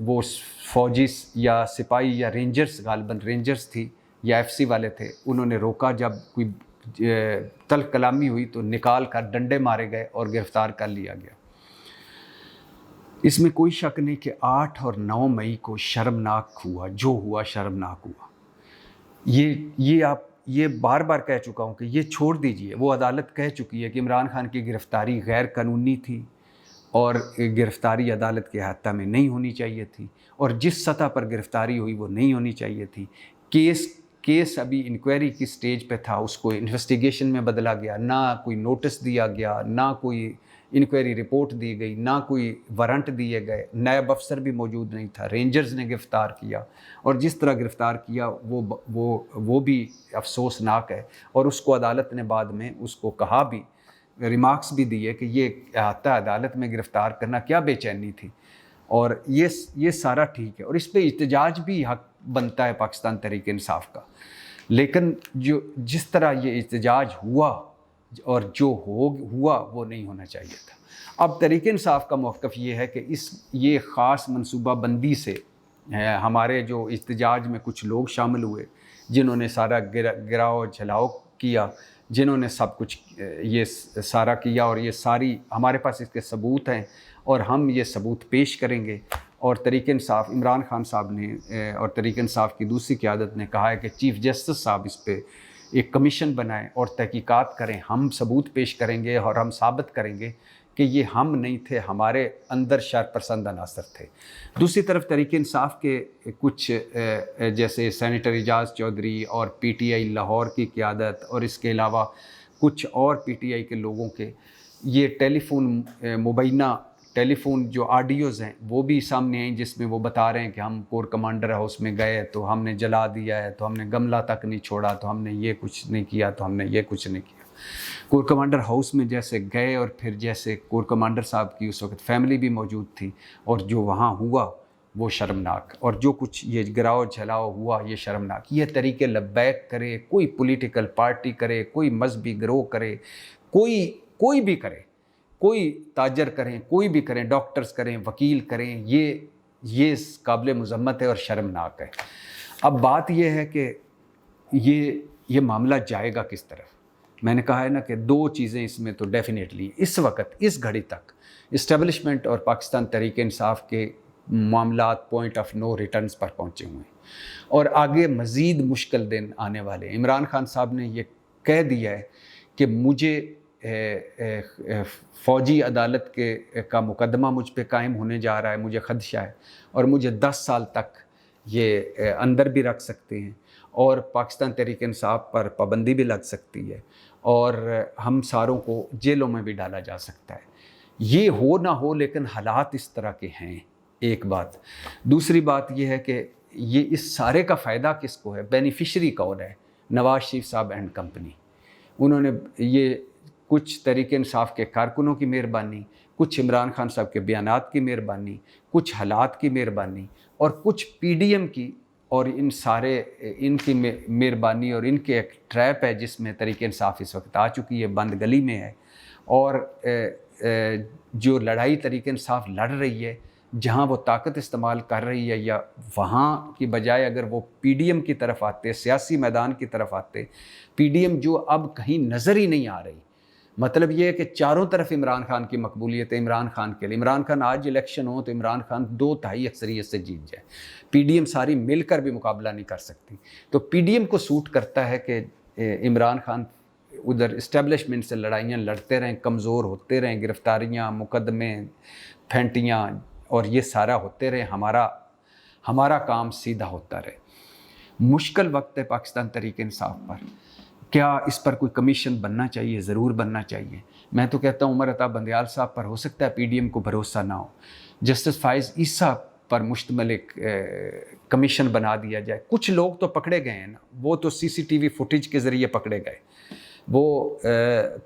وہ فوجی یا سپاہی یا رینجرز، غالباً رینجرز تھی یا ایف سی والے تھے، انہوں نے روکا، جب کوئی تلخ کلامی ہوئی تو نکال کر ڈنڈے مارے گئے اور گرفتار کر لیا گیا۔ اس میں کوئی شک نہیں کہ 8 اور 9 مئی کو شرمناک ہوا، جو ہوا شرمناک ہوا۔ یہ بار بار کہہ چکا ہوں کہ یہ چھوڑ دیجئے، وہ عدالت کہہ چکی ہے کہ عمران خان کی گرفتاری غیر قانونی تھی اور گرفتاری عدالت کے احاطہ میں نہیں ہونی چاہیے تھی، اور جس سطح پر گرفتاری ہوئی وہ نہیں ہونی چاہیے تھی۔ کیس ابھی انکوائری کی سٹیج پہ تھا، اس کو انویسٹیگیشن میں بدلا گیا، نہ کوئی نوٹس دیا گیا، نہ کوئی انکوائری رپورٹ دی گئی، نہ کوئی وارنٹ دیے گئے، نائب افسر بھی موجود نہیں تھا، رینجرز نے گرفتار کیا، اور جس طرح گرفتار کیا وہ بھی افسوسناک ہے۔ اور اس کو عدالت نے بعد میں اس کو کہا بھی، ریمارکس بھی دیے کہ یہ احاطہ عدالت میں گرفتار کرنا کیا بے چینی تھی، اور یہ سارا ٹھیک ہے، اور اس پہ احتجاج بھی حق بنتا ہے پاکستان تحریک انصاف کا، لیکن جس طرح یہ احتجاج ہوا اور جو ہوا وہ نہیں ہونا چاہیے تھا۔ اب تحریک انصاف کا موقف یہ ہے کہ یہ خاص منصوبہ بندی سے ہمارے جو احتجاج میں کچھ لوگ شامل ہوئے، جنہوں نے سارا گراؤ جھلاؤ کیا، جنہوں نے سب کچھ یہ سارا کیا، اور یہ ساری ہمارے پاس اس کے ثبوت ہیں، اور ہم یہ ثبوت پیش کریں گے۔ اور تحریک انصاف، عمران خان صاحب نے اور تحریک انصاف کی دوسری قیادت نے کہا ہے کہ چیف جسٹس صاحب اس پہ ایک کمیشن بنائیں اور تحقیقات کریں، ہم ثبوت پیش کریں گے اور ہم ثابت کریں گے کہ یہ ہم نہیں تھے، ہمارے اندر شر پسند عناصر تھے۔ دوسری طرف تحریک انصاف کے کچھ جیسے سینیٹر اعجاز چودھری اور پی ٹی آئی لاہور کی قیادت، اور اس کے علاوہ کچھ اور پی ٹی آئی کے لوگوں کے یہ مبینہ ٹیلی فون جو آڈیوز ہیں وہ بھی سامنے آئیں، جس میں وہ بتا رہے ہیں کہ ہم کور کمانڈر ہاؤس میں گئے تو ہم نے جلا دیا ہے، تو ہم نے گملہ تک نہیں چھوڑا، تو ہم نے یہ کچھ نہیں کیا، تو ہم نے یہ کچھ نہیں کیا۔ کور کمانڈر ہاؤس میں جیسے گئے، اور پھر جیسے کور کمانڈر صاحب کی اس وقت فیملی بھی موجود تھی، اور جو وہاں ہوا وہ شرمناک، اور جو کچھ یہ گراؤ جھلاؤ ہوا یہ شرمناک۔ یہ طریقے لبیک کرے، کوئی پولیٹیکل پارٹی کرے، کوئی مذہبی گروہ کرے، کوئی بھی کرے، کوئی تاجر کریں، کوئی بھی کریں، ڈاکٹرز کریں، وکیل کریں، یہ قابل مذمت ہے اور شرمناک ہے۔ اب بات یہ ہے کہ یہ معاملہ جائے گا کس طرف۔ میں نے کہا ہے نا کہ 2 چیزیں اس میں تو ڈیفینیٹلی اس وقت اس گھڑی تک اسٹیبلشمنٹ اور پاکستان تحریک انصاف کے معاملات پوائنٹ آف نو ریٹرنز پر پہنچے ہوئے ہیں، اور آگے مزید مشکل دن آنے والے ہیں۔ عمران خان صاحب نے یہ کہہ دیا ہے کہ مجھے فوجی عدالت کا مقدمہ مجھ پہ قائم ہونے جا رہا ہے، مجھے خدشہ ہے، اور مجھے 10 سال تک یہ اندر بھی رکھ سکتے ہیں، اور پاکستان تحریک انصاف پر پابندی بھی لگ سکتی ہے، اور ہم ساروں کو جیلوں میں بھی ڈالا جا سکتا ہے۔ یہ ہو نہ ہو، لیکن حالات اس طرح کے ہیں، ایک بات۔ دوسری بات یہ ہے کہ یہ اس سارے کا فائدہ کس کو ہے؟ بینیفیشری کون ہے؟ نواز شریف صاحب اینڈ کمپنی۔ انہوں نے یہ کچھ تحریک انصاف کے کارکنوں کی مہربانی، کچھ عمران خان صاحب کے بیانات کی مہربانی، کچھ حالات کی مہربانی، اور کچھ پی ڈی ایم کی، اور ان کی مہربانی، اور ان کے ایک ٹریپ ہے جس میں تحریک انصاف اس وقت آ چکی ہے، بند گلی میں ہے، اور جو لڑائی تحریک انصاف لڑ رہی ہے، جہاں وہ طاقت استعمال کر رہی ہے، یا وہاں کی بجائے اگر وہ پی ڈی ایم کی طرف آتے، سیاسی میدان کی طرف آتے، پی ڈی ایم جو اب کہیں نظر ہی نہیں آ رہی۔ مطلب یہ ہے کہ چاروں طرف عمران خان کی مقبولیت ہے، عمران خان کے لیے۔ عمران خان آج الیکشن ہو تو عمران خان 2/3 اکثریت سے جیت جائے، پی ڈی ایم ساری مل کر بھی مقابلہ نہیں کر سکتی۔ تو پی ڈی ایم کو سوٹ کرتا ہے کہ عمران خان ادھر اسٹیبلشمنٹ سے لڑائیاں لڑتے رہیں، کمزور ہوتے رہیں، گرفتاریاں، مقدمے، پھینٹیاں، اور یہ سارا ہوتے رہے، ہمارا کام سیدھا ہوتا رہے۔ مشکل وقت ہے پاکستان تحریک انصاف پر۔ کیا اس پر کوئی کمیشن بننا چاہیے؟ ضرور بننا چاہیے۔ میں تو کہتا ہوں عمر عطا بندیال صاحب پر ہو سکتا ہے پی ڈی ایم کو بھروسہ نہ ہو، جسٹس فائز عیسیٰ پر مشتمل ایک کمیشن بنا دیا جائے۔ کچھ لوگ تو پکڑے گئے ہیں نا، وہ تو سی سی ٹی وی فوٹیج کے ذریعے پکڑے گئے، وہ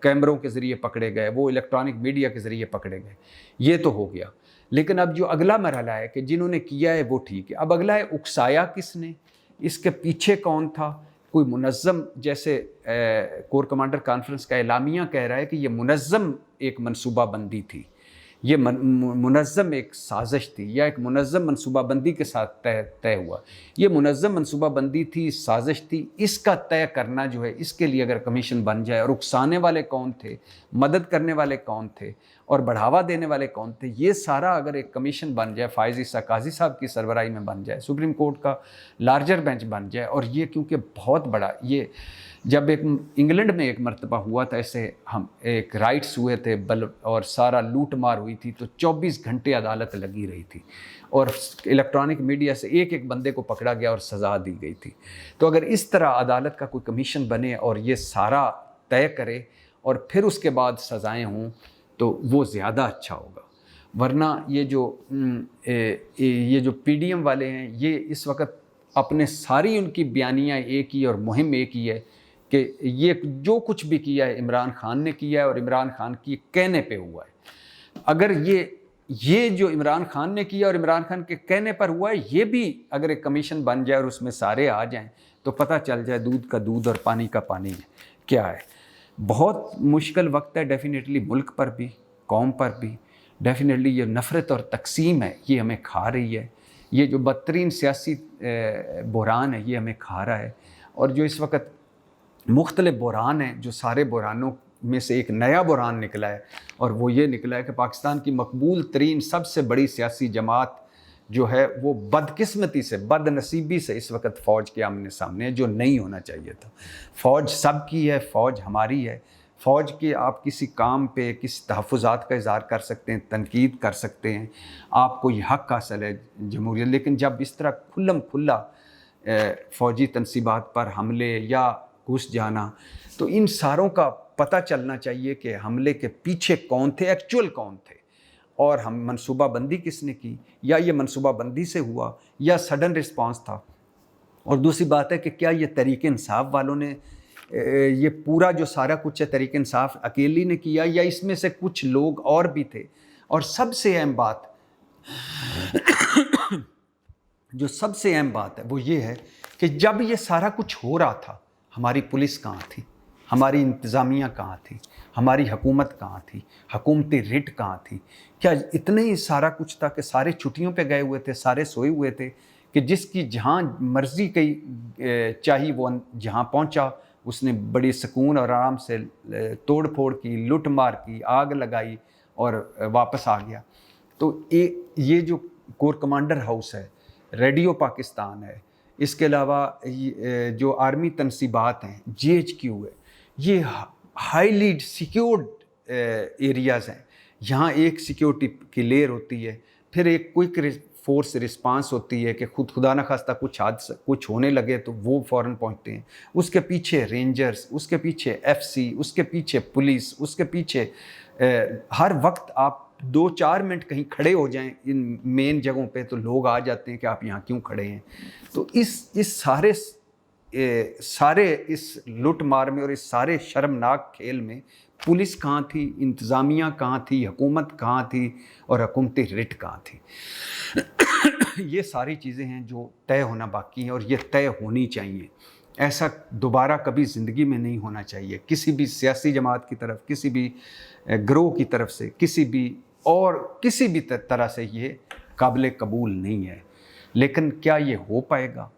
کیمروں کے ذریعے پکڑے گئے، وہ الیکٹرانک میڈیا کے ذریعے پکڑے گئے، یہ تو ہو گیا۔ لیکن اب جو اگلا مرحلہ ہے کہ جنہوں نے کیا ہے وہ ٹھیک ہے، اب اگلا ہے اکسایا کس نے، اس کے پیچھے کون تھا؟ کوئی منظم، جیسے کور کمانڈر کانفرنس کا اعلامیہ کہہ رہا ہے کہ یہ منظم ایک منصوبہ بندی تھی یہ منظم ایک سازش تھی یا ایک منظم منصوبہ بندی کے ساتھ طے ہوا. یہ منظم منصوبہ بندی تھی، سازش تھی. اس کا طے کرنا جو ہے، اس کے لیے اگر کمیشن بن جائے، اور اکسانے والے کون تھے، مدد کرنے والے کون تھے اور بڑھاوا دینے والے کون تھے، یہ سارا اگر ایک کمیشن بن جائے، فائز عیسیٰ قاضی صاحب کی سربراہی میں بن جائے، سپریم کورٹ کا لارجر بینچ بن جائے. اور یہ کیونکہ بہت بڑا، یہ جب ایک انگلینڈ میں ایک مرتبہ ہوا تھا ایسے، ہم ایک رائٹس ہوئے تھے اور سارا لوٹ مار ہوئی تھی، تو 24 گھنٹے عدالت لگی رہی تھی اور الیکٹرانک میڈیا سے ایک ایک بندے کو پکڑا گیا اور سزا دی گئی تھی. تو اگر اس طرح عدالت کا کوئی کمیشن بنے اور یہ سارا طے کرے اور پھر اس کے بعد سزائیں ہوں تو وہ زیادہ اچھا ہوگا. ورنہ یہ جو پی ڈی ایم والے ہیں، یہ اس وقت اپنے ساری ان کی بیانیاں ایک ہی اور مہم ایک ہی ہے کہ یہ جو کچھ بھی کیا ہے عمران خان نے کیا ہے اور عمران خان کی کہنے پہ ہوا ہے. اگر یہ جو عمران خان نے کیا اور عمران خان کے کہنے پر ہوا ہے، یہ بھی اگر ایک کمیشن بن جائے اور اس میں سارے آ جائیں تو پتہ چل جائے دودھ کا دودھ اور پانی کا پانی کیا ہے. بہت مشکل وقت ہے ڈیفینیٹلی، ملک پر بھی، قوم پر بھی. ڈیفینیٹلی یہ نفرت اور تقسیم ہے، یہ ہمیں کھا رہی ہے. یہ جو بدترین سیاسی بحران ہے، یہ ہمیں کھا رہا ہے. اور جو اس وقت مختلف بحران ہیں، جو سارے بحرانوں میں سے ایک نیا بحران نکلا ہے، اور وہ یہ نکلا ہے کہ پاکستان کی مقبول ترین سب سے بڑی سیاسی جماعت جو ہے وہ بدقسمتی سے، بد نصیبی سے اس وقت فوج کے آمنے سامنے ہے، جو نہیں ہونا چاہیے تھا. فوج سب کی ہے، فوج ہماری ہے. فوج کے آپ کسی کام پہ کسی تحفظات کا اظہار کر سکتے ہیں، تنقید کر سکتے ہیں، آپ کو یہ حق حاصل ہے جمہوریت. لیکن جب اس طرح کھلم کھلا فوجی تنصیبات پر حملے یا گھس جانا، تو ان ساروں کا پتہ چلنا چاہیے کہ حملے کے پیچھے کون تھے، ایکچول کون تھے، اور ہم منصوبہ بندی کس نے کی، یا یہ منصوبہ بندی سے ہوا یا سڈن رسپانس تھا. اور دوسری بات ہے کہ کیا یہ تحریک انصاف والوں نے یہ پورا جو سارا کچھ ہے تحریک انصاف اکیلی نے کیا، یا اس میں سے کچھ لوگ اور بھی تھے. اور سب سے اہم بات جو سب سے اہم بات ہے وہ یہ ہے کہ جب یہ سارا کچھ ہو رہا تھا، ہماری پولیس کہاں تھی، ہماری انتظامیہ کہاں تھی، ہماری حکومت کہاں تھی، حکومتی رٹ کہاں تھی؟ کیا اتنے ہی سارا کچھ تھا کہ سارے چھٹیوں پہ گئے ہوئے تھے، سارے سوئے ہوئے تھے کہ جس کی جہاں مرضی کی چاہی وہ جہاں پہنچا، اس نے بڑی سکون اور آرام سے توڑ پھوڑ کی، لوٹ مار کی، آگ لگائی اور واپس آ گیا؟ تو یہ جو کور کمانڈر ہاؤس ہے، ریڈیو پاکستان ہے، اس کے علاوہ جو آرمی تنصیبات ہیں، جی ایچ کیو ہے، یہ ہائیلی سیکیورڈ ایریاز ہیں. یہاں ایک سیکیورٹی کی لیئر ہوتی ہے، پھر ایک کوئک فورس رسپانس ہوتی ہے کہ خدا نخواستہ کچھ ہونے لگے تو وہ فوراً پہنچتے ہیں. اس کے پیچھے رینجرز، اس کے پیچھے ایف سی، اس کے پیچھے پولیس، اس کے پیچھے ہر وقت آپ 2-4 منٹ کہیں کھڑے ہو جائیں ان مین جگہوں پہ تو لوگ آ جاتے ہیں کہ آپ یہاں کیوں کھڑے ہیں. تو اس سارے اس لوٹ مار میں اور اس سارے شرمناک کھیل میں پولیس کہاں تھی، انتظامیہ کہاں تھی، حکومت کہاں تھی اور حکومتی رٹ کہاں تھی؟ یہ ساری چیزیں ہیں جو طے ہونا باقی ہیں، اور یہ طے ہونی چاہیے. ایسا دوبارہ کبھی زندگی میں نہیں ہونا چاہیے، کسی بھی سیاسی جماعت کی طرف، کسی بھی گروہ کی طرف سے، کسی بھی طرح سے یہ قابل قبول نہیں ہے. لیکن کیا یہ ہو پائے گا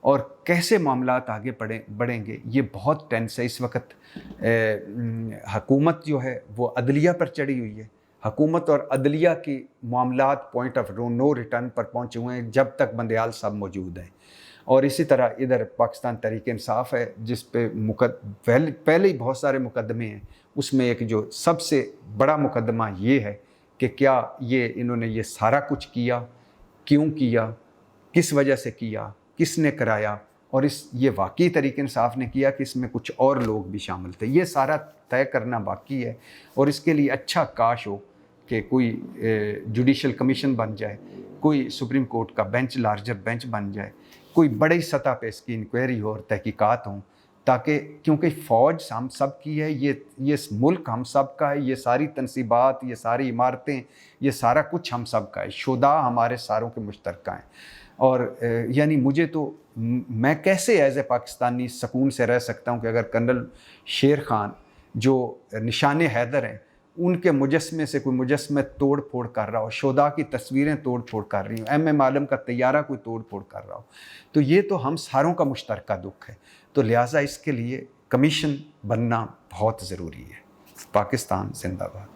اور کیسے معاملات آگے بڑھیں گے، یہ بہت ٹینس ہے. اس وقت حکومت جو ہے وہ عدلیہ پر چڑھی ہوئی ہے. حکومت اور عدلیہ کی معاملات پوائنٹ آف نو ریٹرن پر پہنچے ہوئے ہیں جب تک بندیال صاحب موجود ہیں. اور اسی طرح ادھر پاکستان تحریک انصاف ہے جس پہ پہلے ہی بہت سارے مقدمے ہیں. اس میں ایک جو سب سے بڑا مقدمہ یہ ہے کہ کیا انہوں نے یہ سارا کچھ کیا، کیوں کیا، کس وجہ سے کیا، کس نے کرایا، اور یہ واقعی تحریک انصاف نے کیا کہ اس میں کچھ اور لوگ بھی شامل تھے. یہ سارا طے کرنا باقی ہے، اور اس کے لیے اچھا کاش ہو کہ کوئی جوڈیشل کمیشن بن جائے، کوئی سپریم کورٹ کا بینچ، لارجر بینچ بن جائے، کوئی بڑی سطح پہ اس کی انکوائری ہو اور تحقیقات ہوں، تاکہ کیونکہ فوج ہم سب کی ہے، یہ ملک ہم سب کا ہے، یہ ساری تنصیبات، یہ ساری عمارتیں، یہ سارا کچھ ہم سب کا ہے، شہداء ہمارے ساروں کے مشترکہ ہیں. اور یعنی مجھے تو، میں کیسے ایز اے پاکستانی سکون سے رہ سکتا ہوں کہ اگر کرنل شیر خان جو نشان حیدر ہیں ان کے مجسمے سے کوئی مجسمے توڑ پھوڑ کر رہا ہو، شہداء کی تصویریں توڑ پھوڑ کر رہی ہوں، ایم عالم کا طیارہ کوئی توڑ پھوڑ کر رہا ہو، تو یہ تو ہم ساروں کا مشترکہ دکھ ہے. تو لہٰذا اس کے لیے کمیشن بننا بہت ضروری ہے. پاکستان زندہ باد.